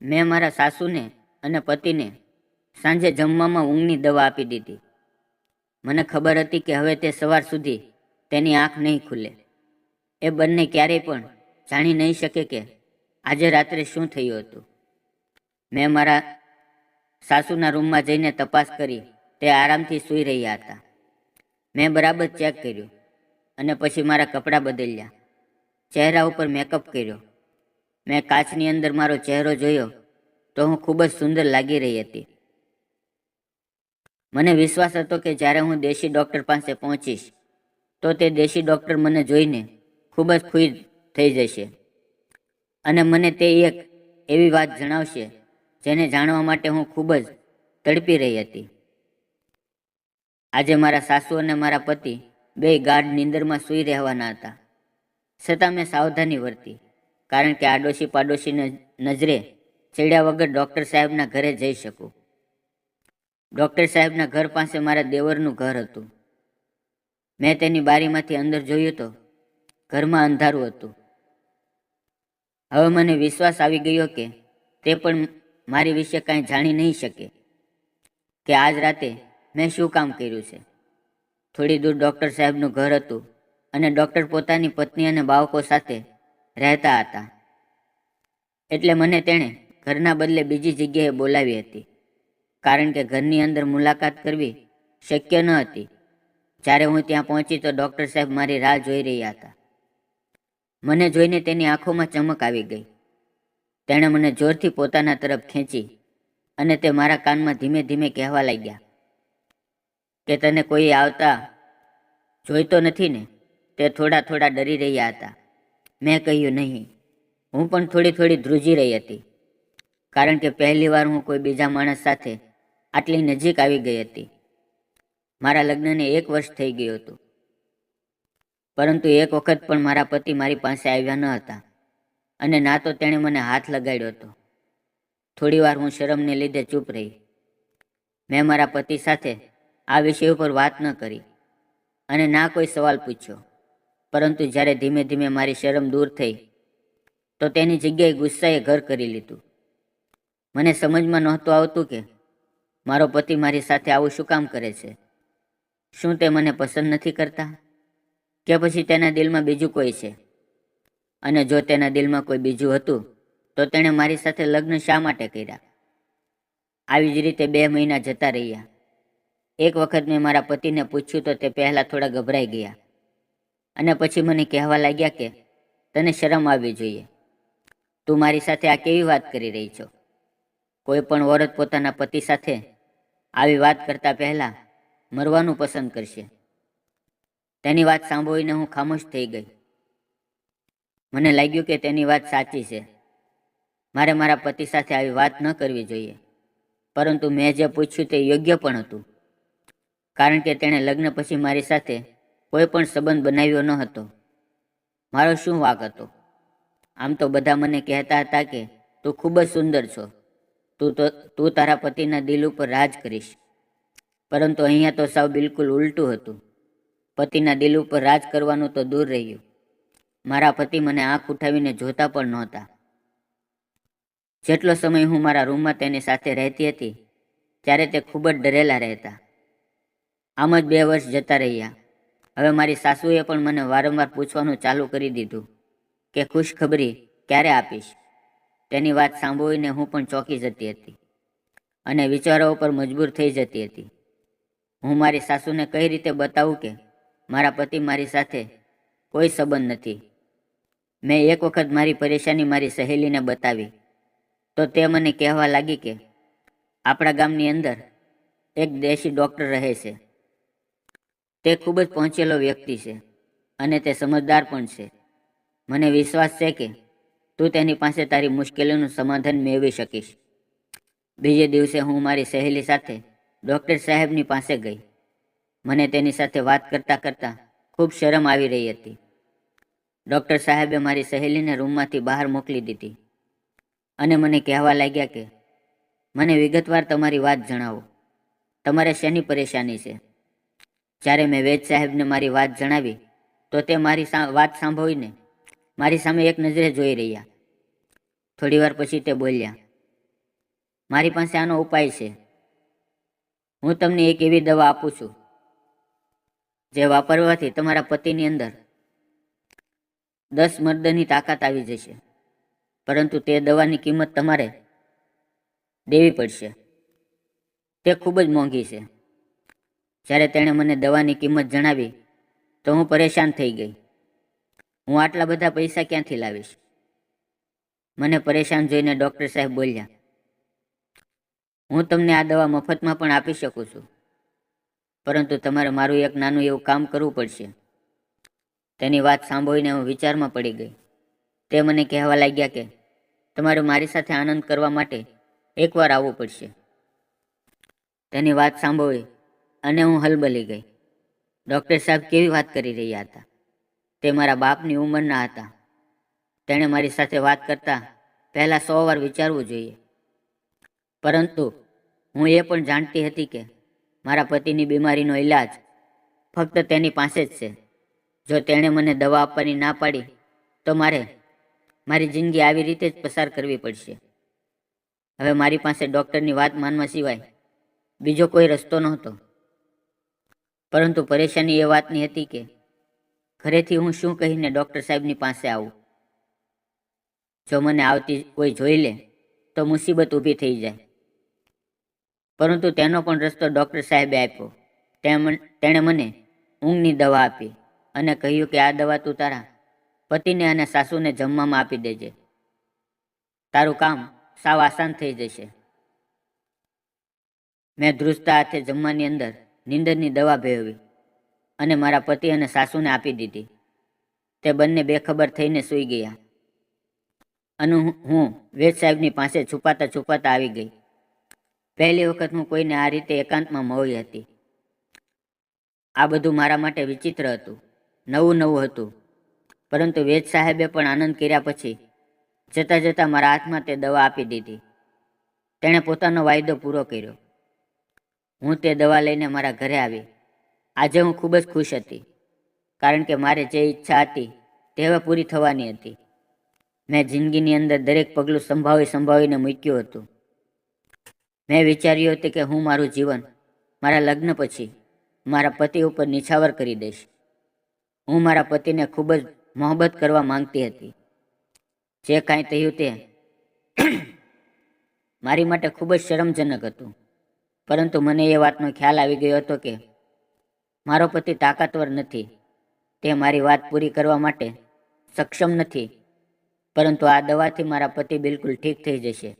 મેં મારા સાસુને અને પતિને સાંજે જમવામાં ઊંઘની દવા આપી દીધી. મને ખબર હતી કે હવે તે સવાર સુધી તેની આંખ નહીં ખુલે. એ બંને ક્યારેય પણ જાણી નહીં શકે કે આજે રાત્રે શું થયું હતું. મેં મારા સાસુના રૂમમાં જઈને તપાસ કરી. તે આરામથી સૂઈ રહ્યા હતા. મેં બરાબર ચેક કર્યું અને પછી મારા કપડાં બદલ્યા, ચહેરા ઉપર મેકઅપ કર્યો. મેં કાચની અંદર મારો ચહેરો જોયો તો હું ખૂબ જ સુંદર લાગી રહી હતી. મને વિશ્વાસ હતો કે જ્યારે હું દેશી ડૉક્ટર પાસે પહોંચીશ તો તે દેશી ડૉક્ટર મને જોઈને ખૂબ જ ખુશ થઈ જશે અને મને તે એક એવી વાત જણાવશે જેને જાણવા માટે હું ખૂબ જ તડપી રહી હતી. આજે મારા સાસુ અને મારા પતિ બે ગાઢ નીંદરમાં સૂઈ રહેવાના હતા. છતાં મેં સાવધાની વર્તી, કારણ કે આડોશી પાડોશીને નજરે ચડ્યા વગર ડૉક્ટર સાહેબના ઘરે જઈ શકું. ડૉક્ટર સાહેબના ઘર પાસે મારા દેવરનું ઘર હતું. મેં તેની બારીમાંથી અંદર જોયું તો ઘરમાં અંધારું હતું. હવે મને વિશ્વાસ આવી ગયો કે તે પણ મારી વિશે કાંઈ જાણી નહીં શકે કે આજ રાતે મેં શું કામ કર્યું છે. થોડી દૂર ડૉક્ટર સાહેબનું ઘર હતું અને ડૉક્ટર પોતાની પત્ની અને બાળકો સાથે રહેતા હતા. એટલે મને તેણે ઘરના બદલે બીજી જગ્યાએ બોલાવી હતી, કારણ કે ઘરની અંદર મુલાકાત કરવી શક્ય ન હતી. જ્યારે હું ત્યાં પહોંચી તો ડૉક્ટર સાહેબ મારી રાહ જોઈ રહ્યા હતા. મને જોઈને તેની આંખોમાં ચમક આવી ગઈ. તેણે મને જોરથી પોતાના તરફ ખેંચી અને તે મારા કાનમાં ધીમે ધીમે કહેવા લાગ્યા કે તને કોઈ આવતા જોઈતો નથી ને. તે થોડા થોડા ડરી રહ્યા હતા. મેં કહ્યું નહીં. હું પણ થોડી થોડી ધ્રુજી રહી હતી, કારણ કે પહેલીવાર હું કોઈ બીજા માણસ સાથે આટલી નજીક આવી ગઈ હતી. મારા લગ્નને 1 વર્ષ થઈ ગયું હતું, પરંતુ એક વખત પણ મારા પતિ મારી પાસે આવ્યા ન હતા અને ના તો તેણે મને હાથ લગાડ્યો હતો. થોડીવાર હું શરમને લીધે ચૂપ રહી. મેં મારા પતિ સાથે આ વિષય ઉપર વાત ન કરી અને ના કોઈ સવાલ પૂછ્યો. પરંતુ જ્યારે ધીમે ધીમે મારી શરમ દૂર થઈ તો તેની જગ્યાએ ગુસ્સાએ ઘર કરી લીધું. મને સમજમાં નહોતું આવતું કે મારો પતિ મારી સાથે આવું શું કામ કરે છે. શું તે મને પસંદ નથી કરતા, કે પછી તેના દિલમાં બીજું કોઈ છે? અને જો તેના દિલમાં કોઈ બીજું હતું તો તેણે મારી સાથે લગ્ન શા માટે કર્યા? આવી જ રીતે 2 મહિના જતા રહ્યા. એક વખત મેં મારા પતિને પૂછ્યું તો તે પહેલાં થોડા ગભરાઈ ગયા અને પછી મને કહેવા લાગ્યા કે તને શરમ આવવી જોઈએ. તું મારી સાથે આ કેવી વાત કરી રહી છો? કોઈ પણ औरत પોતાના પતિ સાથે આવી વાત કરતા પહેલાં મરવાનું પસંદ કરશે. તેની વાત સાંભળીને હું ખામોશ થઈ ગઈ. મને લાગ્યું કે તેની વાત સાચી છે. મારે મારા પતિ સાથે આવી વાત ન કરવી જોઈએ. પરંતુ મેં જે પૂછ્યું તે યોગ્ય પણ હતું, કારણ કે તેણે લગ્ન પછી મારી સાથે કોઈ પણ સંબંધ બનાવ્યો ન હતો. મારો શું વાંક હતો? આમ તો બધા મને કહેતા હતા કે તું ખૂબ જ સુંદર છો, તું તારા પતિના દિલ ઉપર રાજ કરીશ. પરંતુ અહીંયા તો સાવ બિલકુલ ઉલટું હતું. પતિના દિલ ઉપર રાજ કરવાનું તો દૂર રહ્યું. મારા પતિ મને આંખ ઉઠાવીને જોતા પણ નહોતા. જેટલો સમય હું મારા રૂમમાં તેની સાથે રહેતી હતી ત્યારે તે ખૂબ જ ડરેલા રહેતા. આમ જ 2 વર્ષ જતા રહ્યા. હવે મારી સાસુએ પણ મને વારંવાર પૂછવાનું ચાલુ કરી દીધું કે ખુશખબરી ક્યારે આપીશ. તેની વાત સાંભળીને હું પણ ચોંકી જતી હતી અને વિચારો ઉપર મજબૂર થઈ જતી હતી. હું મારી સાસુને કઈ રીતે બતાવું કે મારા પતિ મારી સાથે કોઈ સંબંધ નથી. મેં એક વખત મારી પરેશાની મારી સહેલીને બતાવી તો તે મને કહેવા લાગી કે આપણા ગામની અંદર એક દેશી ડૉક્ટર રહે છે. તે ખૂબ જ પહોંચેલો વ્યક્તિ છે અને તે સમજદાર પણ છે. મને વિશ્વાસ છે કે તું તેની પાસે તારી મુશ્કેલીનું સમાધાન મેળવી શકીશ. બીજે દિવસે હું મારી સહેલી સાથે ડૉક્ટર સાહેબની પાસે ગઈ. મને તેની સાથે વાત કરતાં કરતાં ખૂબ શરમ આવી રહી હતી. ડૉક્ટર સાહેબે મારી સહેલીને રૂમમાંથી બહાર મોકલી દીધી અને મને કહેવા લાગ્યા કે મને વિગતવાર તમારી વાત જણાવો. તમારે શેની પરેશાની છે? જ્યારે મેં વૈદ સાહેબને મારી વાત જણાવી તો તે મારી વાત સાંભળીને મારી સામે એક નજરે જોઈ રહ્યા. થોડીવાર પછી તે બોલ્યા, મારી પાસે આનો ઉપાય છે. હું તમને એક એવી દવા આપું છું જે વાપરવાથી તમારા પતિની અંદર 10 મર્દની તાકાત આવી જશે. પરંતુ તે દવાની કિંમત તમારે દેવી પડશે. તે ખૂબ જ મોંઘી છે. જ્યારે તેણે મને દવાની કિંમત જણાવી તો હું પરેશાન થઈ ગઈ. હું આટલા બધા પૈસા ક્યાંથી લાવીશ? મને પરેશાન જોઈને ડૉક્ટર સાહેબ બોલ્યા, હું તમને આ દવા મફતમાં પણ આપી શકું છું, પરંતુ તમારે મારું એક નાનું એવું કામ કરવું પડશે. તેની વાત સાંભળીને હું વિચારમાં પડી ગઈ. તે મને કહેવા લાગ્યા કે તમારે મારી સાથે આનંદ કરવા માટે એકવાર આવવું પડશે. તેની વાત સાંભળી અને હું હલબલી ગઈ. ડૉક્ટર સાહેબ કેવી વાત કરી રહ્યા હતા. તે મારા બાપની ઉંમરના હતા. તેણે મારી સાથે વાત કરતાં પહેલાં 100 વાર વિચારવું જોઈએ. પરંતુ હું એ પણ જાણતી હતી કે મારા પતિની બીમારીનો ઈલાજ ફક્ત તેની પાસે જ છે. જો તેણે મને દવા આપવાની ના પાડી તો મારે મારી જિંદગી આવી રીતે જ પસાર કરવી પડશે. હવે મારી પાસે ડૉક્ટરની વાત માનવા સિવાય બીજો કોઈ રસ્તો નહોતો. પરંતુ પરેશાની એ વાતની હતી કે ઘરેથી હું શું કહીને ડૉક્ટર સાહેબની પાસે આવું. જો મને આવતી કોઈ જોઈ લે તો મુસીબત ઊભી થઈ જાય. પરંતુ તેનો પણ રસ્તો ડૉક્ટર સાહેબે આપ્યો. તેણે મને ઊંઘની દવા આપી અને કહ્યું કે આ દવા તું તારા પતિને અને સાસુને જમવામાં આપી દેજે. તારું કામ સાવ આસાન થઈ જશે. મેં ધ્રુજતા હાથે જમવાની અંદર નીંદરની દવા ભેળવી અને મારા પતિ અને સાસુને આપી દીધી. તે બંને બેખબર થઈને સૂઈ ગયા અને હું વેદ સાહેબની પાસે છુપાતા છુપાતા આવી ગઈ. પહેલી વખત હું કોઈને આ રીતે એકાંતમાં મળી હતી. આ બધું મારા માટે વિચિત્ર હતું, નવું હતું. પરંતુ વેદ સાહેબે પણ આનંદ કર્યા પછી જતાં જતાં મારા હાથમાં તે દવા આપી દીધી. તેણે પોતાનો વાયદો પૂરો કર્યો. હું તે દવા લઈને મારા ઘરે આવી. આજે હું ખૂબ જ ખુશ હતી, કારણ કે મારે જે ઈચ્છા હતી તે હવે પૂરી થવાની હતી. મેં જિંદગીની અંદર દરેક પગલું સંભાળીને મૂક્યું હતું. મેં વિચાર્યું હતું કે હું મારું જીવન મારા લગ્ન પછી મારા પતિ ઉપર નિછાવર કરી દઈશ. હું મારા પતિને ખૂબ જ મોહબ્બત કરવા માંગતી હતી. જે કાંઈ થયું તે મારી માટે ખૂબ જ શરમજનક હતું. પરંતુ મને એ વાતનો ખ્યાલ આવી ગયો હતો કે મારો પતિ તાકાતવર નથી. તે મારી વાત પૂરી કરવા માટે સક્ષમ નથી. પરંતુ આ દવાથી મારા પતિ બિલકુલ ઠીક થઈ જશે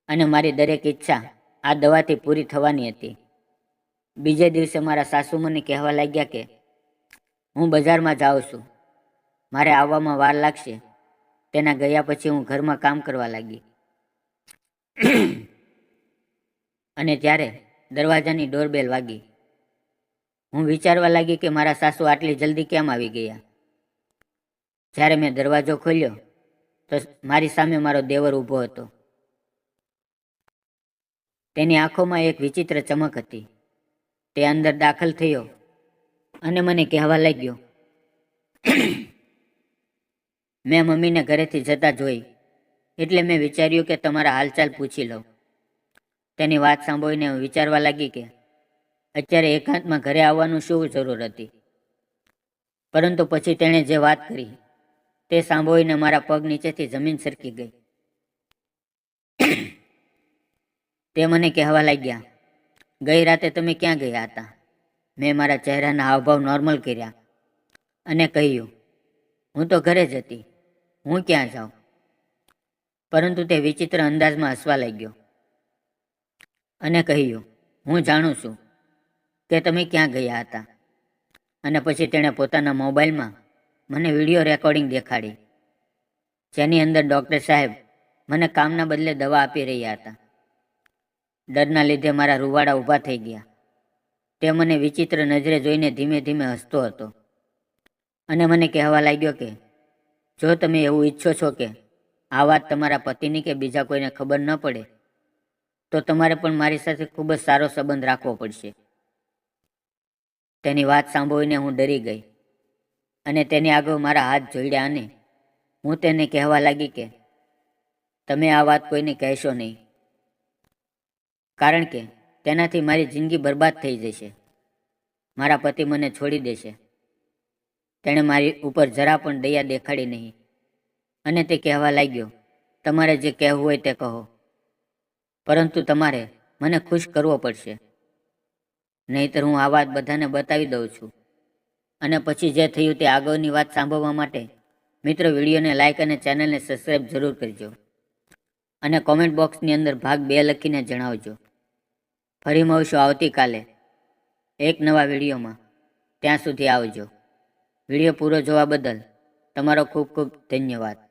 અને મારી દરેક ઈચ્છા આ દવાથી પૂરી થવાની હતી. બીજે દિવસે મારા સાસુ મને કહેવા લાગ્યા કે હું બજારમાં જાઉં છું, મારે આવવામાં વાર લાગશે. તેના ગયા પછી હું ઘરમાં કામ કરવા લાગી અને ત્યારે દરવાજાની ડોરબેલ વાગી. હું વિચારવા લાગી કે મારા સાસુ આટલી જલ્દી કેમ આવી ગયા. જ્યારે મેં દરવાજો ખોલ્યો તો મારી સામે મારો દેવર ઊભો હતો. તેની આંખોમાં એક વિચિત્ર ચમક હતી. તે અંદર દાખલ થયો અને મને કહેવા લાગ્યો, મેં મમ્મીને ઘરેથી જતા જોઈ, એટલે મેં વિચાર્યું કે તમારા હાલચાલ પૂછી લઉં. તેની વાત સાંભળીને હું વિચારવા લાગી કે અત્યારે એકાંતમાં ઘરે આવવાનું શું જરૂર હતી. પરંતુ પછી તેણે જે વાત કરી તે સાંભળીને મારા પગ નીચેથી જમીન સરકી ગઈ. તે મને કહેવા લાગ્યા, ગઈ રાતે તમે ક્યાં ગયા હતા? મેં મારા ચહેરાના હાવભાવ નોર્મલ કર્યા અને કહ્યું, હું તો ઘરે જ હતી, હું ક્યાં જાઉં? પરંતુ તે વિચિત્ર અંદાજમાં હસવા લાગ્યો અને કહ્યું, હું જાણું છું કે તમે ક્યાં ગયા હતા. અને પછી તેણે પોતાના મોબાઈલમાં મને વિડીયો રેકોર્ડિંગ દેખાડી, જેની અંદર ડૉક્ટર સાહેબ મને કામના બદલે દવા આપી રહ્યા હતા. ડરના લીધે મારા રૂવાડા ઊભા થઈ ગયા. તે મને વિચિત્ર નજરે જોઈને ધીમે ધીમે હસતો હતો અને મને કહેવા લાગ્યો કે જો તમે એવું ઈચ્છો છો કે આ વાત તમારા પતિની કે બીજા કોઈને ખબર ન પડે તો તમારે પણ મારી સાથે ખૂબ જ સારો સંબંધ રાખવો પડશે. તેની વાત સાંભળીને હું ડરી ગઈ અને તેની આગળ મારા હાથ જોડ્યા અને હું તેને કહેવા લાગી કે તમે આ વાત કોઈને કહેશો નહીં. કારણ કે તેનાથી મારી જિંદગી બરબાદ થઈ જશે. મારા પતિ મને છોડી દેશે. તેણે મારી ઉપર જરા પણ દયા દેખાડી નહીં અને તે કહેવા લાગ્યો, તમારે જે કહેવું હોય તે કહો, પરંતુ તમારે મને ખુશ કરવો પડશે, નહીંતર હું આ વાત બધાને બતાવી દઉં છું. અને પછી જે થયું તે આગળની વાત સાંભળવા માટે મિત્રો વિડીયોને લાઇક અને ચેનલને સબસ્ક્રાઈબ જરૂર કરજો અને કોમેન્ટ બોક્સની અંદર ભાગ 2 લખીને જણાવજો. ફરી મળશું આવતીકાલે એક નવા વિડીયોમાં. ત્યાં સુધી આવજો. વિડીયો પૂરો જોવા બદલ તમારો ખૂબ ખૂબ ધન્યવાદ.